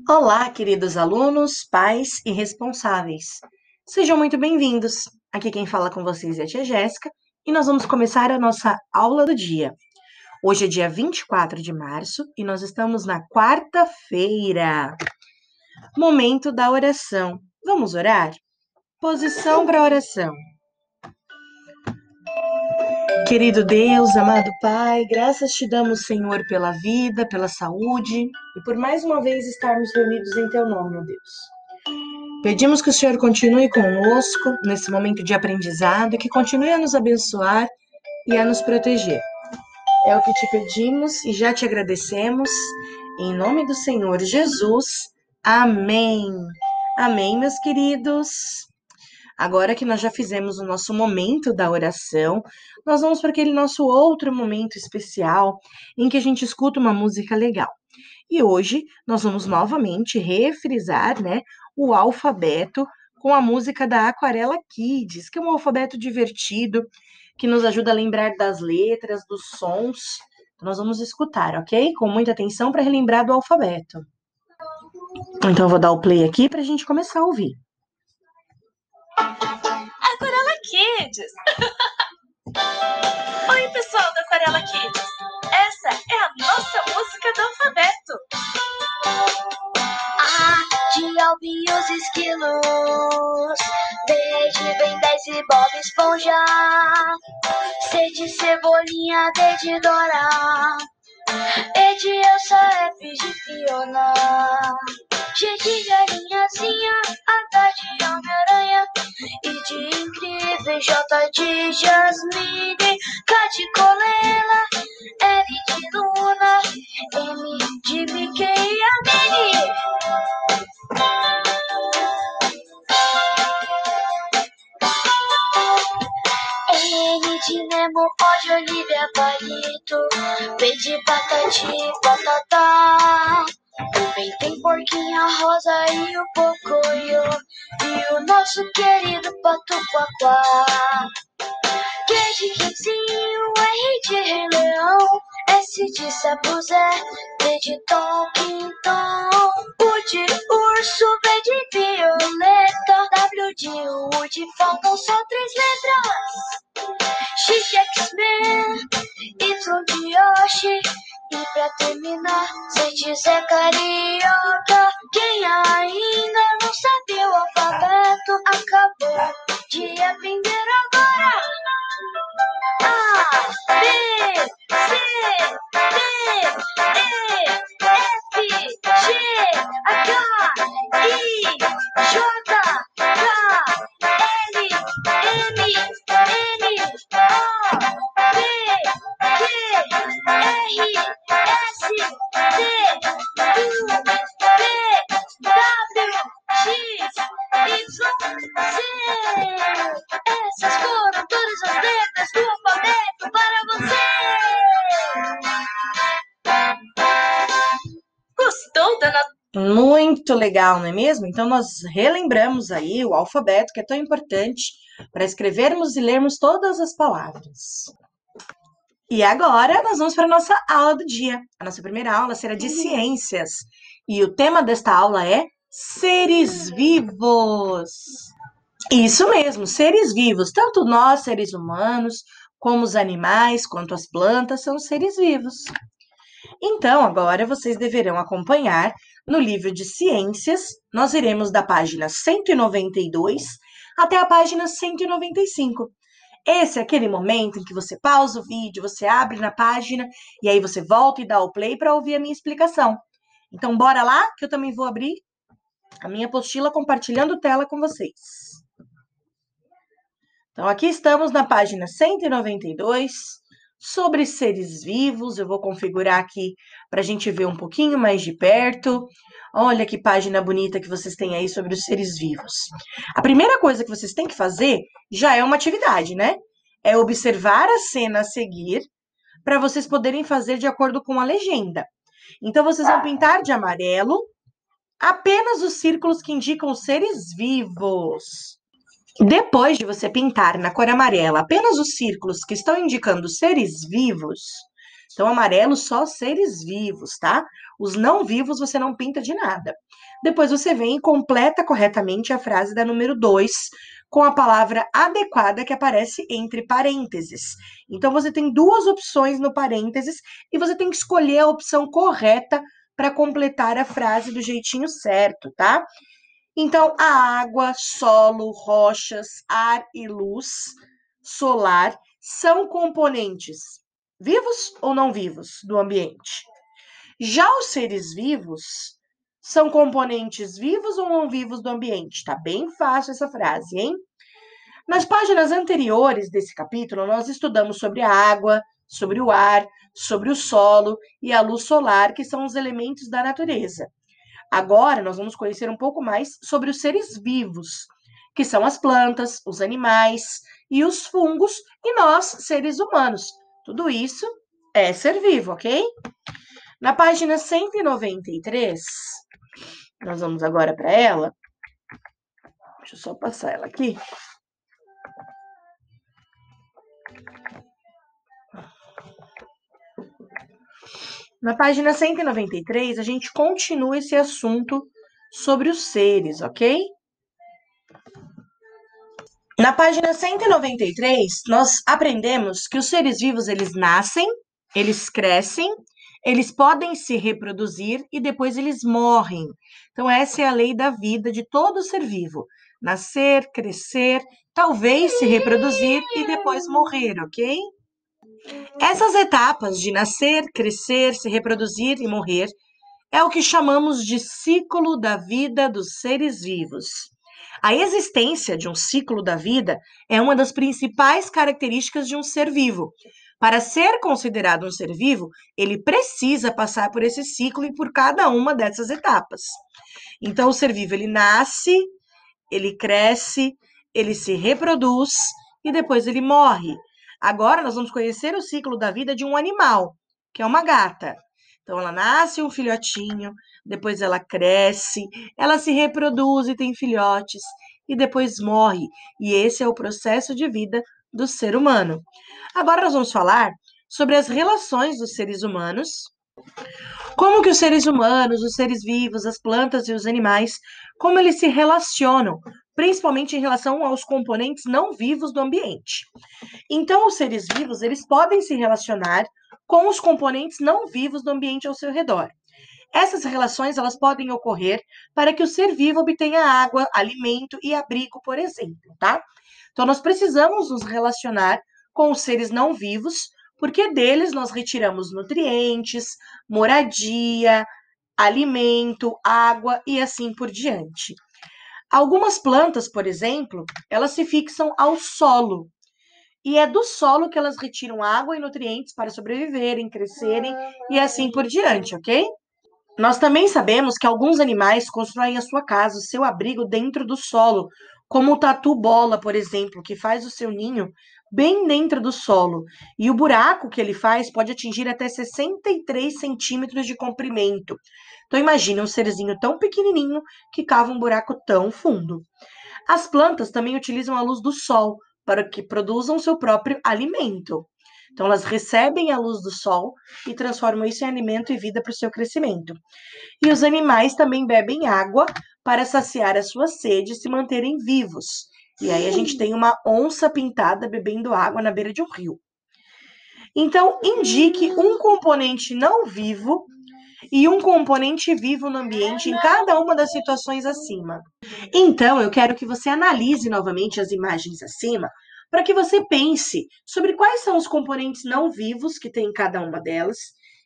Olá, queridos alunos, pais e responsáveis. Sejam muito bem-vindos. Aqui quem fala com vocês é a tia Jéssica e nós vamos começar a nossa aula do dia. Hoje é dia 24 de março e nós estamos na quarta-feira. Momento da oração. Vamos orar? Posição para oração. Querido Deus, amado Pai, graças te damos, Senhor, pela vida, pela saúde e por mais uma vez estarmos reunidos em teu nome, ó Deus. Pedimos que o Senhor continue conosco nesse momento de aprendizado e que continue a nos abençoar e a nos proteger. É o que te pedimos e já te agradecemos. Em nome do Senhor Jesus. Amém. Amém, meus queridos. Agora que nós já fizemos o nosso momento da oração, nós vamos para aquele nosso outro momento especial em que a gente escuta uma música legal. E hoje nós vamos novamente refrisar, né, o alfabeto com a música da Aquarela Kids, que é um alfabeto divertido, que nos ajuda a lembrar das letras, dos sons. Então, nós vamos escutar, ok? Com muita atenção para relembrar do alfabeto. Então, eu vou dar o play aqui para a gente começar a ouvir. Aquarela Kids! Oi, pessoal da Aquarela Kids! Essa é a nossa música do alfabeto. A de Alvin e os esquilos, B de Ben 10 e Bob Esponja, C de Cebolinha, D de Dora, E de Elsa, F de Fiona, G de Galinhazinha, H de Homem-Aranha, I de Incrível, J de Jasmine, K de Colela, L de Luna, M de Mickey e a Minnie. N de Nemo, O de Olivia, Palito, P de Patati, Batata. Também tem Porquinha Rosa e o Pocoyo, e o nosso querido Pato Quaquá. Q de Quinzinho, R de Rei Leão, S de Sapo Zé, T de Tom Tom, U de Urso, V de Violeta, W de Woody, faltam só 3 letras. X de X-Men, Y de Yoshi, e pra terminar, Z de Zé Carioca. Quem ainda não sabe o alfabeto, acabou de aprender agora. A, B, C, D, E, F, G, H, I, J, K, L, M, N, O, P, Q, R, S, T, U, V, W, X, Y, Z. Essas foram todas as letras do alfabeto para você. Gostou da nossa... Muito legal, não é mesmo? Então, nós relembramos aí o alfabeto, que é tão importante para escrevermos e lermos todas as palavras. E agora, nós vamos para a nossa aula do dia. A nossa primeira aula será de ciências. E o tema desta aula é seres vivos. Isso mesmo, seres vivos. Tanto nós, seres humanos, como os animais, quanto as plantas, são seres vivos. Então, agora vocês deverão acompanhar no livro de ciências. Nós iremos da página 192 até a página 195. Esse é aquele momento em que você pausa o vídeo, você abre na página e aí você volta e dá o play para ouvir a minha explicação. Então, bora lá, que eu também vou abrir a minha apostila compartilhando tela com vocês. Então, aqui estamos na página 192, sobre seres vivos. Eu vou configurar aqui para a gente ver um pouquinho mais de perto. Olha que página bonita que vocês têm aí sobre os seres vivos. A primeira coisa que vocês têm que fazer já é uma atividade, né? É observar a cena a seguir para vocês poderem fazer de acordo com a legenda. Então, vocês vão pintar de amarelo apenas os círculos que indicam os seres vivos. Depois de você pintar na cor amarela apenas os círculos que estão indicando seres vivos, Então, amarelo só seres vivos, tá? Os não vivos você não pinta de nada. Depois você vem e completa corretamente a frase da número 2 com a palavra adequada que aparece entre parênteses. Então, você tem duas opções no parênteses e você tem que escolher a opção correta para completar a frase do jeitinho certo, tá? Então, a água, solo, rochas, ar e luz solar são componentes vivos ou não vivos do ambiente. Já os seres vivos são componentes vivos ou não vivos do ambiente. Tá bem fácil essa frase, hein? Nas páginas anteriores desse capítulo, nós estudamos sobre a água, sobre o ar, sobre o solo e a luz solar, que são os elementos da natureza. Agora, nós vamos conhecer um pouco mais sobre os seres vivos, que são as plantas, os animais e os fungos, e nós, seres humanos. Tudo isso é ser vivo, ok? Na página 193, nós vamos agora para ela. Deixa eu só passar ela aqui. Na página 193, a gente continua esse assunto sobre os seres, ok? Na página 193, nós aprendemos que os seres vivos, eles nascem, eles crescem, eles podem se reproduzir e depois eles morrem. Então, essa é a lei da vida de todo ser vivo. Nascer, crescer, talvez se reproduzir e depois morrer, ok? Essas etapas de nascer, crescer, se reproduzir e morrer é o que chamamos de ciclo da vida dos seres vivos. A existência de um ciclo da vida é uma das principais características de um ser vivo. Para ser considerado um ser vivo, ele precisa passar por esse ciclo e por cada uma dessas etapas. Então, o ser vivo, ele nasce, ele cresce, ele se reproduz e depois ele morre. Agora, nós vamos conhecer o ciclo da vida de um animal, que é uma gata. Então, ela nasce um filhotinho, depois ela cresce, ela se reproduz e tem filhotes, e depois morre. E esse é o processo de vida do ser humano. Agora nós vamos falar sobre as relações dos seres humanos, como que os seres humanos, os seres vivos, as plantas e os animais, como eles se relacionam, principalmente em relação aos componentes não vivos do ambiente. Então, os seres vivos, eles podem se relacionar com os componentes não vivos do ambiente ao seu redor. Essas relações, elas podem ocorrer para que o ser vivo obtenha água, alimento e abrigo, por exemplo, tá? Então, nós precisamos nos relacionar com os seres não vivos, porque deles nós retiramos nutrientes, moradia, alimento, água e assim por diante. Algumas plantas, por exemplo, elas se fixam ao solo. E é do solo que elas retiram água e nutrientes para sobreviverem, crescerem e assim por diante, ok? Nós também sabemos que alguns animais constroem a sua casa, o seu abrigo dentro do solo, como o tatu-bola, por exemplo, que faz o seu ninho bem dentro do solo. E o buraco que ele faz pode atingir até 63 centímetros de comprimento. Então imagine um serzinho tão pequenininho que cava um buraco tão fundo. As plantas também utilizam a luz do sol para que produzam seu próprio alimento. Então, elas recebem a luz do sol e transformam isso em alimento e vida para o seu crescimento. E os animais também bebem água para saciar a sua sede e se manterem vivos. E aí a gente tem uma onça pintada bebendo água na beira de um rio. Então, indique um componente não vivo e um componente vivo no ambiente em cada uma das situações acima. Então, eu quero que você analise novamente as imagens acima para que você pense sobre quais são os componentes não vivos que tem em cada uma delas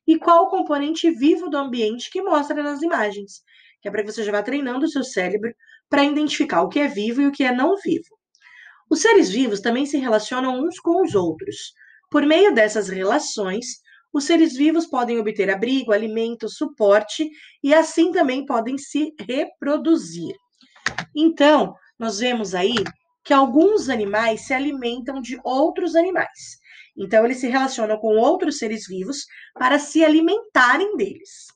e qual o componente vivo do ambiente que mostra nas imagens, que é para que você já vá treinando o seu cérebro para identificar o que é vivo e o que é não vivo. Os seres vivos também se relacionam uns com os outros. Por meio dessas relações, os seres vivos podem obter abrigo, alimento, suporte e assim também podem se reproduzir. Então, nós vemos aí que alguns animais se alimentam de outros animais. Então, eles se relacionam com outros seres vivos para se alimentarem deles.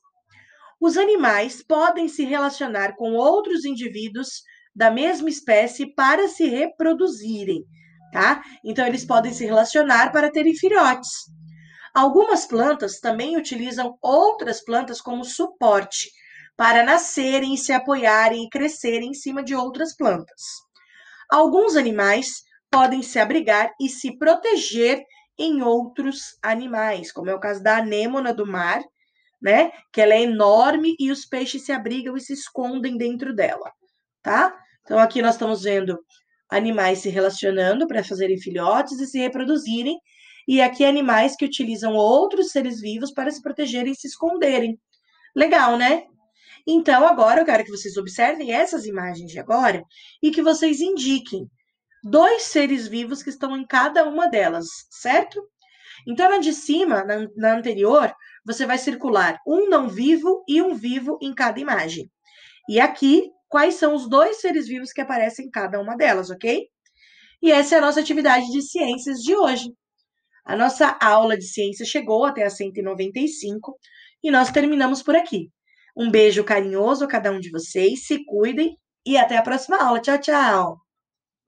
Os animais podem se relacionar com outros indivíduos da mesma espécie para se reproduzirem, tá? Então, eles podem se relacionar para terem filhotes. Algumas plantas também utilizam outras plantas como suporte para nascerem e se apoiarem e crescerem em cima de outras plantas. Alguns animais podem se abrigar e se proteger em outros animais, como é o caso da anêmona do mar, né? Que ela é enorme e os peixes se abrigam e se escondem dentro dela, tá? Então aqui nós estamos vendo animais se relacionando para fazerem filhotes e se reproduzirem, e aqui animais que utilizam outros seres vivos para se protegerem e se esconderem. Legal, né? Então, agora eu quero que vocês observem essas imagens de agora e que vocês indiquem 2 seres vivos que estão em cada uma delas, certo? Então, na de cima, na anterior, você vai circular um não vivo e um vivo em cada imagem. E aqui, quais são os 2 seres vivos que aparecem em cada uma delas, ok? E essa é a nossa atividade de ciências de hoje. A nossa aula de ciência chegou até a 195 e nós terminamos por aqui. Um beijo carinhoso a cada um de vocês, se cuidem e até a próxima aula. Tchau, tchau!